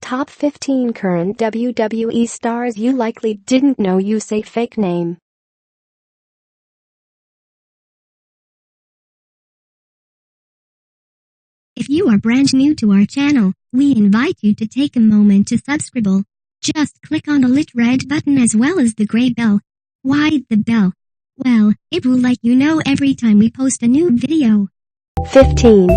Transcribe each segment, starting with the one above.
Top 15 current WWE stars you likely didn't know. You say fake name. If you are brand new to our channel, we invite you to take a moment to subscribe. Just click on the lit red button as well as the gray bell. Why the bell? Well, it will let you know every time we post a new video. 15.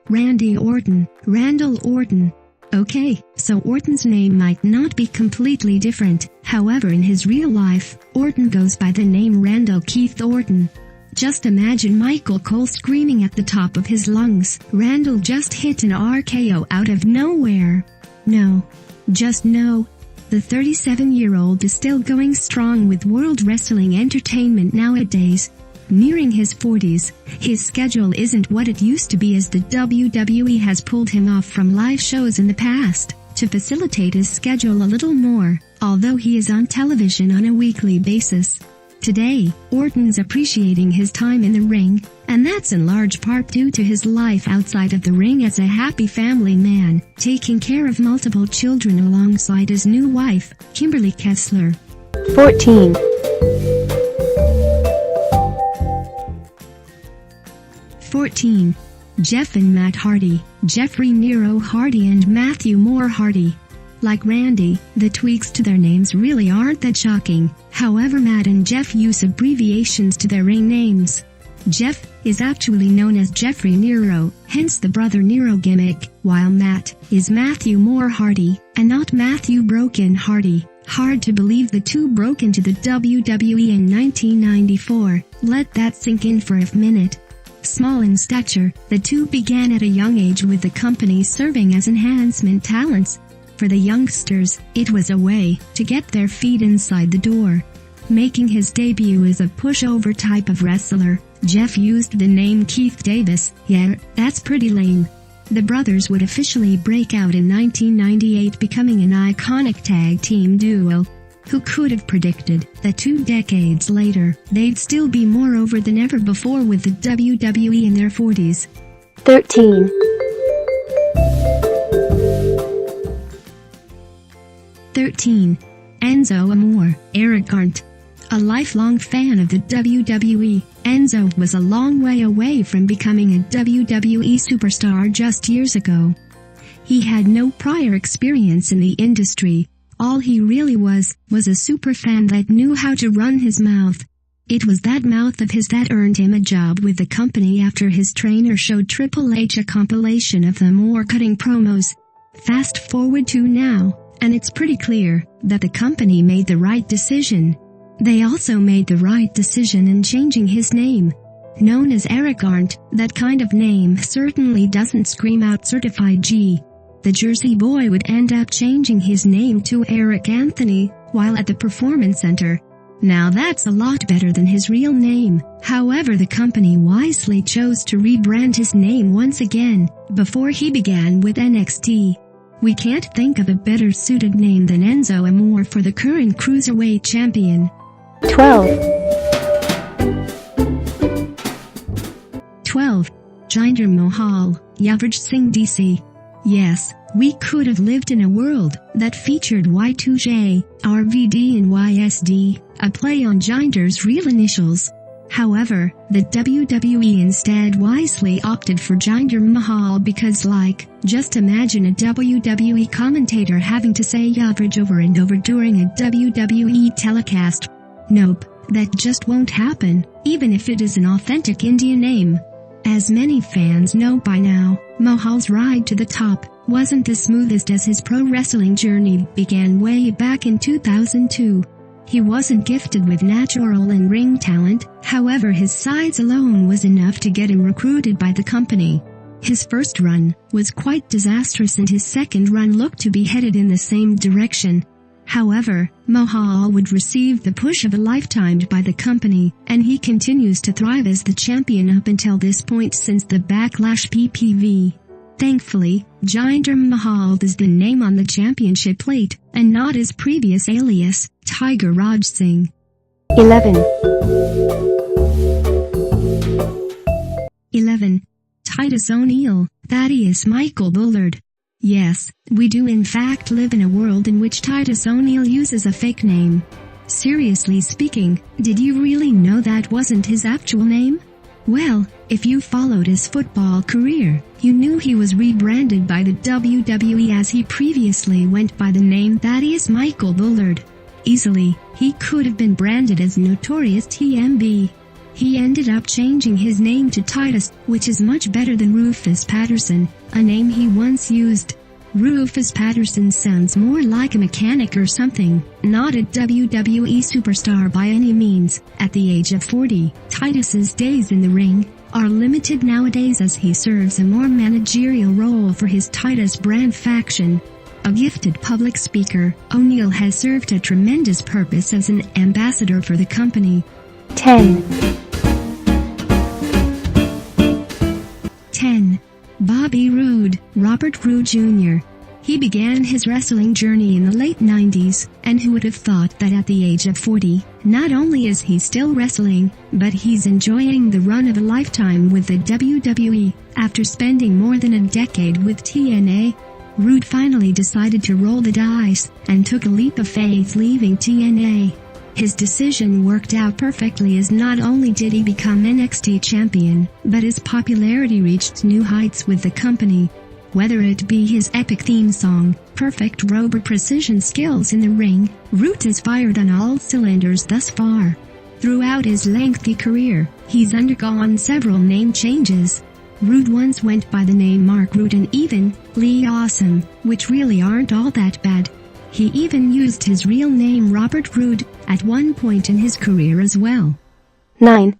Randy Orton, Randal Orton. Okay, so Orton's name might not be completely different, however in his real life, Orton goes by the name Randal Keith Orton. Just imagine Michael Cole screaming at the top of his lungs, "Randal just hit an RKO out of nowhere." No. Just no. The 37-year-old is still going strong with World Wrestling Entertainment nowadays. Nearing his 40s, his schedule isn't what it used to be as the WWE has pulled him off from live shows in the past to facilitate his schedule a little more, although he is on television on a weekly basis. Today, Orton's appreciating his time in the ring, and that's in large part due to his life outside of the ring as a happy family man, taking care of multiple children alongside his new wife, Kimberly Kessler. 14. Jeff and Matt Hardy, Jeffrey Nero Hardy and Matthew Moore Hardy. Like Randy, the tweaks to their names really aren't that shocking, however Matt and Jeff use abbreviations to their ring names. Jeff is actually known as Jeffrey Nero, hence the brother Nero gimmick, while Matt is Matthew Moore Hardy, and not Matthew Broken Hardy. Hard to believe the two broke into the WWE in 1994, let that sink in for a minute. Small in stature, the two began at a young age with the company serving as enhancement talents. For the youngsters, it was a way to get their feet inside the door. Making his debut as a pushover type of wrestler, Jeff used the name Keith Davis. Yeah, that's pretty lame. The brothers would officially break out in 1998, becoming an iconic tag team duo. Who could have predicted that 2 decades later, they'd still be more over than ever before with the WWE in their 40s. 13. Enzo Amore, Arndt. A lifelong fan of the WWE, Enzo was a long way away from becoming a WWE superstar just years ago. He had no prior experience in the industry. All he really was a superfan that knew how to run his mouth. It was that mouth of his that earned him a job with the company after his trainer showed Triple H a compilation of the Amore cutting promos. Fast forward to now, and it's pretty clear that the company made the right decision. They also made the right decision in changing his name. Known as Arndt, that kind of name certainly doesn't scream out certified G. The Jersey boy would end up changing his name to Eric Anthony while at the Performance Center. Now that's a lot better than his real name. However, the company wisely chose to rebrand his name once again before he began with NXT. We can't think of a better suited name than Enzo Amore for the current Cruiserweight champion. 12. Jinder Mahal, Yuvraj Singh Dhesi. Yes, we could have lived in a world that featured Y2J, RVD and YSD, a play on Jinder's real initials. However, the WWE instead wisely opted for Jinder Mahal because just imagine a WWE commentator having to say Yuvraj over and over during a WWE telecast. Nope, that just won't happen, even if it is an authentic Indian name. As many fans know by now, Mahal's ride to the top wasn't the smoothest as his pro wrestling journey began way back in 2002. He wasn't gifted with natural in-ring talent, however his size alone was enough to get him recruited by the company. His first run was quite disastrous and his second run looked to be headed in the same direction. However, Mahal would receive the push of a lifetime by the company, and he continues to thrive as the champion up until this point since the Backlash PPV. Thankfully, Jinder Mahal is the name on the championship plate, and not his previous alias, Tiger Raj Singh. 11. 11. Titus ONeil, Thaddeus Michael Bullard. Yes, we do in fact live in a world in which Titus ONeil uses a fake name. Seriously speaking, did you really know that wasn't his actual name? Well, if you followed his football career, you knew he was rebranded by the WWE as he previously went by the name Thaddeus Michael Bullard. Easily, he could have been branded as Notorious TMB. He ended up changing his name to Titus, which is much better than Rufus Patterson, a name he once used. Rufus Patterson sounds more like a mechanic or something, not a WWE superstar by any means. At the age of 40, Titus's days in the ring are limited nowadays as he serves a more managerial role for his Titus brand faction. A gifted public speaker, ONeil has served a tremendous purpose as an ambassador for the company. 10. 10. Bobby Roode, Robert Roode Jr. He began his wrestling journey in the late 90s, and who would have thought that at the age of 40, not only is he still wrestling, but he's enjoying the run of a lifetime with the WWE. After spending more than a decade with TNA, Roode finally decided to roll the dice, and took a leap of faith leaving TNA. His decision worked out perfectly as not only did he become NXT champion, but his popularity reached new heights with the company. Whether it be his epic theme song, perfect robe or precision skills in the ring, Roode has fired on all cylinders thus far. Throughout his lengthy career, he's undergone several name changes. Roode once went by the name Mark Roode and even Lee Awesome, which really aren't all that bad. He even used his real name Robert Roode at one point in his career as well. 9.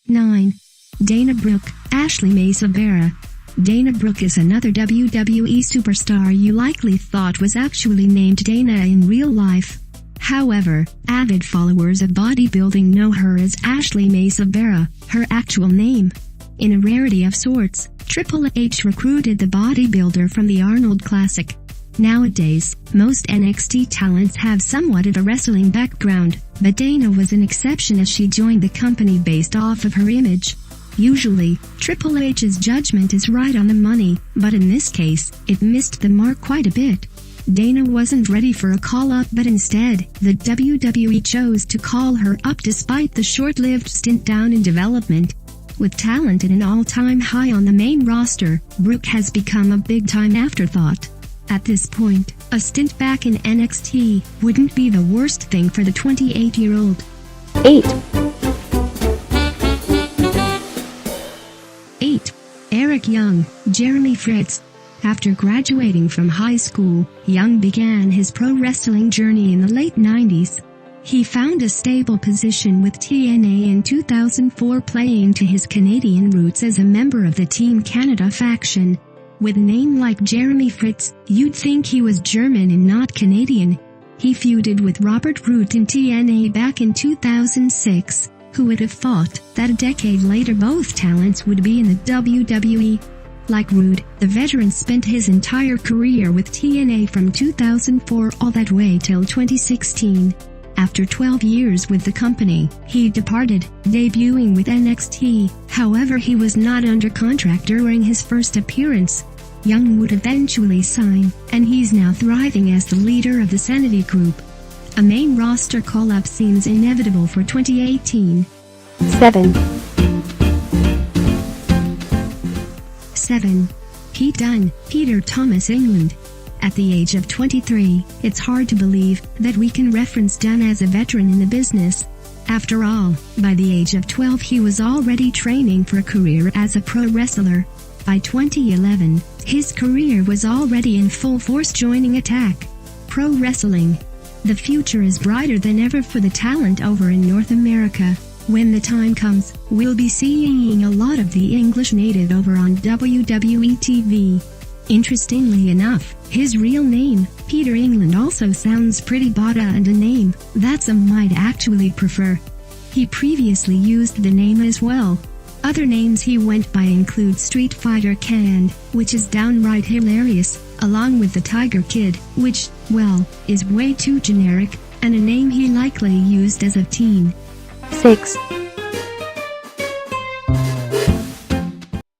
9. Dana Brooke, Ashley Mae Sebera. Dana Brooke is another WWE superstar you likely thought was actually named Dana in real life. However, avid followers of bodybuilding know her as Ashley Mae Sebera, her actual name. In a rarity of sorts, Triple H recruited the bodybuilder from the Arnold Classic. Nowadays, most NXT talents have somewhat of a wrestling background, but Dana was an exception as she joined the company based off of her image. Usually, Triple H's judgment is right on the money, but in this case, it missed the mark quite a bit. Dana wasn't ready for a call-up, but instead, the WWE chose to call her up despite the short-lived stint down in development. With talent at an all-time high on the main roster, Brooke has become a big-time afterthought. At this point, a stint back in NXT wouldn't be the worst thing for the 28-year-old. 8. 8. Eric Young, Jeremy Fritz. After graduating from high school, Young began his pro wrestling journey in the late 90s. He found a stable position with TNA in 2004, playing to his Canadian roots as a member of the Team Canada faction. With a name like Jeremy Fritz, you'd think he was German and not Canadian. He feuded with Robert Roode in TNA back in 2006. Who would have thought that a decade later both talents would be in the WWE? Like Roode, the veteran spent his entire career with TNA from 2004 all that way till 2016. After 12 years with the company, he departed, debuting with NXT. However, he was not under contract during his first appearance. Young would eventually sign, and he's now thriving as the leader of the Sanity Group. A main roster call-up seems inevitable for 2018. 7. 7. Pete Dunne, Peter Thomas England. At the age of 23, it's hard to believe that we can reference Dunne as a veteran in the business. After all, by the age of 12 he was already training for a career as a pro wrestler. By 2011, his career was already in full force, joining Attack Pro Wrestling. The future is brighter than ever for the talent over in North America. When the time comes, we'll be seeing a lot of the English native over on WWE TV. Interestingly enough, his real name, Peter England, also sounds pretty bada, and a name that some might actually prefer. He previously used the name as well. Other names he went by include Street Fighter Canned, which is downright hilarious, along with the Tiger Kid, which, well, is way too generic, and a name he likely used as a teen. 6.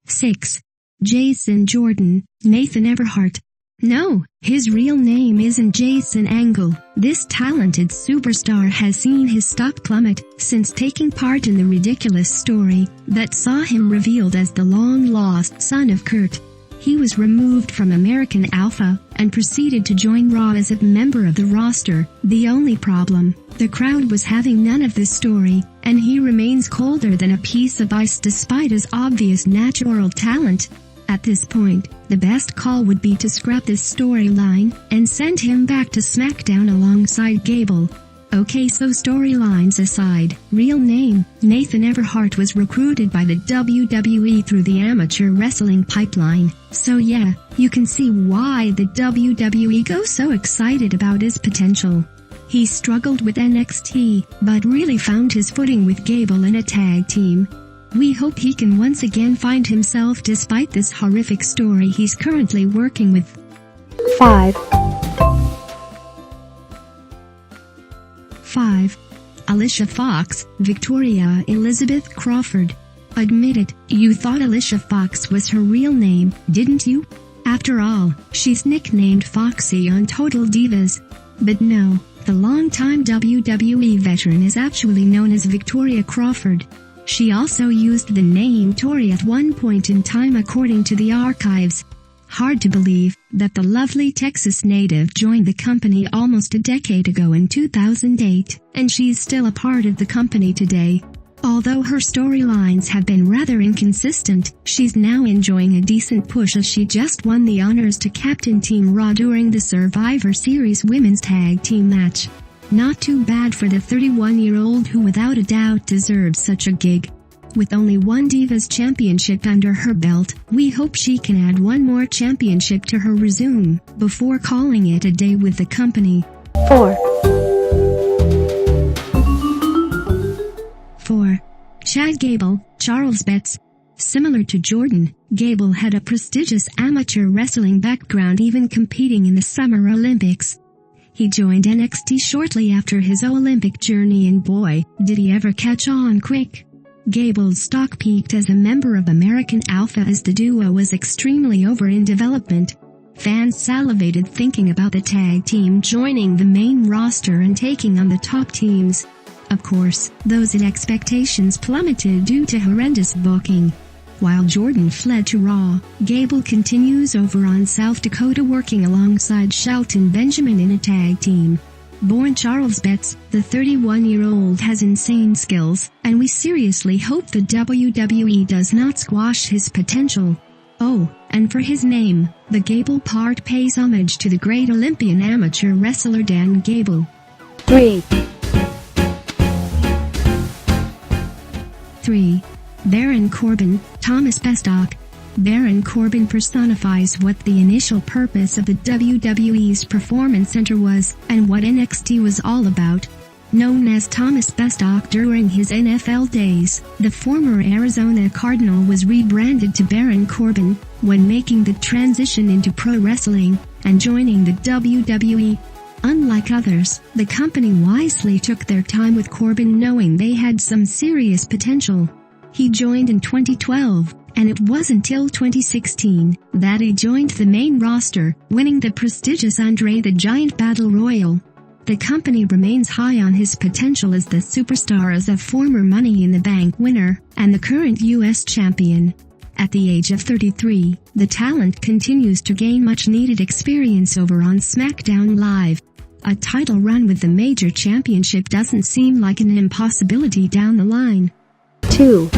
6. Jason Jordan, Nathan Everhart. No, his real name isn't Jason Angle. This talented superstar has seen his stock plummet since taking part in the ridiculous story that saw him revealed as the long-lost son of Kurt. He was removed from American Alpha and proceeded to join Raw as a member of the roster. The only problem, the crowd was having none of this story, and he remains colder than a piece of ice despite his obvious natural talent. At this point, the best call would be to scrap this storyline and send him back to SmackDown alongside Gable. Okay, so storylines aside, real name, Nathan Everhart was recruited by the WWE through the amateur wrestling pipeline. So yeah, you can see why the WWE goes so excited about his potential. He struggled with NXT, but really found his footing with Gable in a tag team. We hope he can once again find himself despite this horrific story he's currently working with. 5. 5. Alicia Fox, Victoria Elizabeth Crawford. Admit it, you thought Alicia Fox was her real name, didn't you? After all, she's nicknamed Foxy on Total Divas. But no, the longtime WWE veteran is actually known as Victoria Crawford. She also used the name Tori at one point in time according to the archives. Hard to believe that the lovely Texas native joined the company almost a decade ago in 2008, and she's still a part of the company today. Although her storylines have been rather inconsistent, she's now enjoying a decent push as she just won the honors to captain Team Raw during the Survivor Series Women's Tag Team match. Not too bad for the 31-year-old who without a doubt deserves such a gig. With only one Divas Championship under her belt, we hope she can add one more championship to her resume before calling it a day with the company. 4. 4. Chad Gable, Charles Betts. Similar to Jordan, Gable had a prestigious amateur wrestling background, even competing in the Summer Olympics. He joined NXT shortly after his Olympic journey, and boy, did he ever catch on quick. Gable's stock peaked as a member of American Alpha as the duo was extremely over in development. Fans salivated thinking about the tag team joining the main roster and taking on the top teams. Of course, those expectations plummeted due to horrendous booking. While Jordan fled to Raw, Gable continues over on South Dakota working alongside Shelton Benjamin in a tag team. Born Charles Betts, the 31-year-old has insane skills, and we seriously hope the WWE does not squash his potential. Oh, and for his name, the Gable part pays homage to the great Olympian amateur wrestler Dan Gable. 3. 3. Baron Corbin, Thomas Pestock. Baron Corbin personifies what the initial purpose of the WWE's Performance Center was, and what NXT was all about. Known as Thomas Pestock during his NFL days, the former Arizona Cardinal was rebranded to Baron Corbin when making the transition into pro wrestling and joining the WWE. Unlike others, the company wisely took their time with Corbin, knowing they had some serious potential. He joined in 2012, and it wasn't until 2016 that he joined the main roster, winning the prestigious Andre the Giant Battle Royal. The company remains high on his potential as the superstar, as a former Money in the Bank winner and the current U.S. champion. At the age of 33, the talent continues to gain much-needed experience over on SmackDown Live. A title run with the major championship doesn't seem like an impossibility down the line. 2.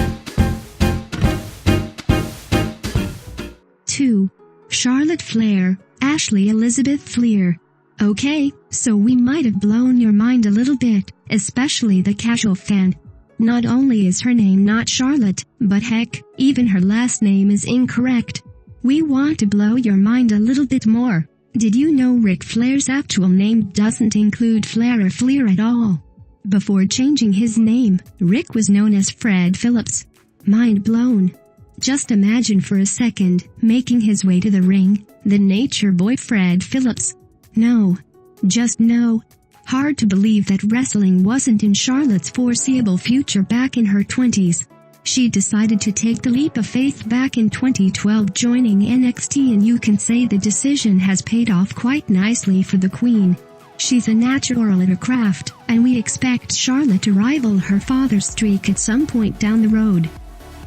2. Charlotte Flair, Ashley Elizabeth Fliehr. Okay, so we might have blown your mind a little bit, especially the casual fan. Not only is her name not Charlotte, but heck, even her last name is incorrect. We want to blow your mind a little bit more. Did you know Ric Flair's actual name doesn't include Flair or Fliehr at all? Before changing his name, Rick was known as Fred Phillips. Mind blown. Just imagine for a second, making his way to the ring, the Nature Boy Fred Phillips. No. Just no. Hard to believe that wrestling wasn't in Charlotte's foreseeable future back in her 20s. She decided to take the leap of faith back in 2012, joining NXT, and you can say the decision has paid off quite nicely for the Queen. She's a natural at her craft, and we expect Charlotte to rival her father's streak at some point down the road.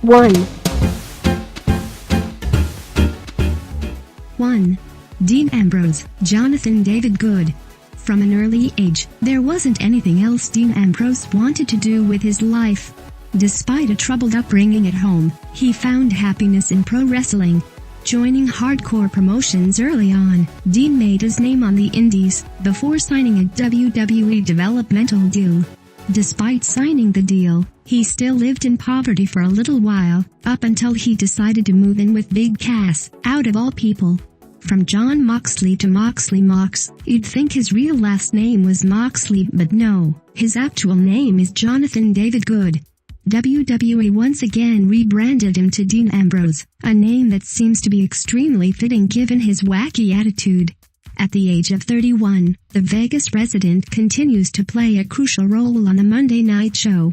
1. Dean Ambrose, Jonathan David Good. From an early age, there wasn't anything else Dean Ambrose wanted to do with his life. Despite a troubled upbringing at home, he found happiness in pro wrestling. Joining hardcore promotions early on, Dean made his name on the indies, before signing a WWE developmental deal. Despite signing the deal, he still lived in poverty for a little while, up until he decided to move in with Big Cass, out of all people. From John Moxley to Moxley Mox, you'd think his real last name was Moxley, but no, his actual name is Jonathan David Good. WWE once again rebranded him to Dean Ambrose, a name that seems to be extremely fitting given his wacky attitude. At the age of 31, the Vegas resident continues to play a crucial role on the Monday Night Show.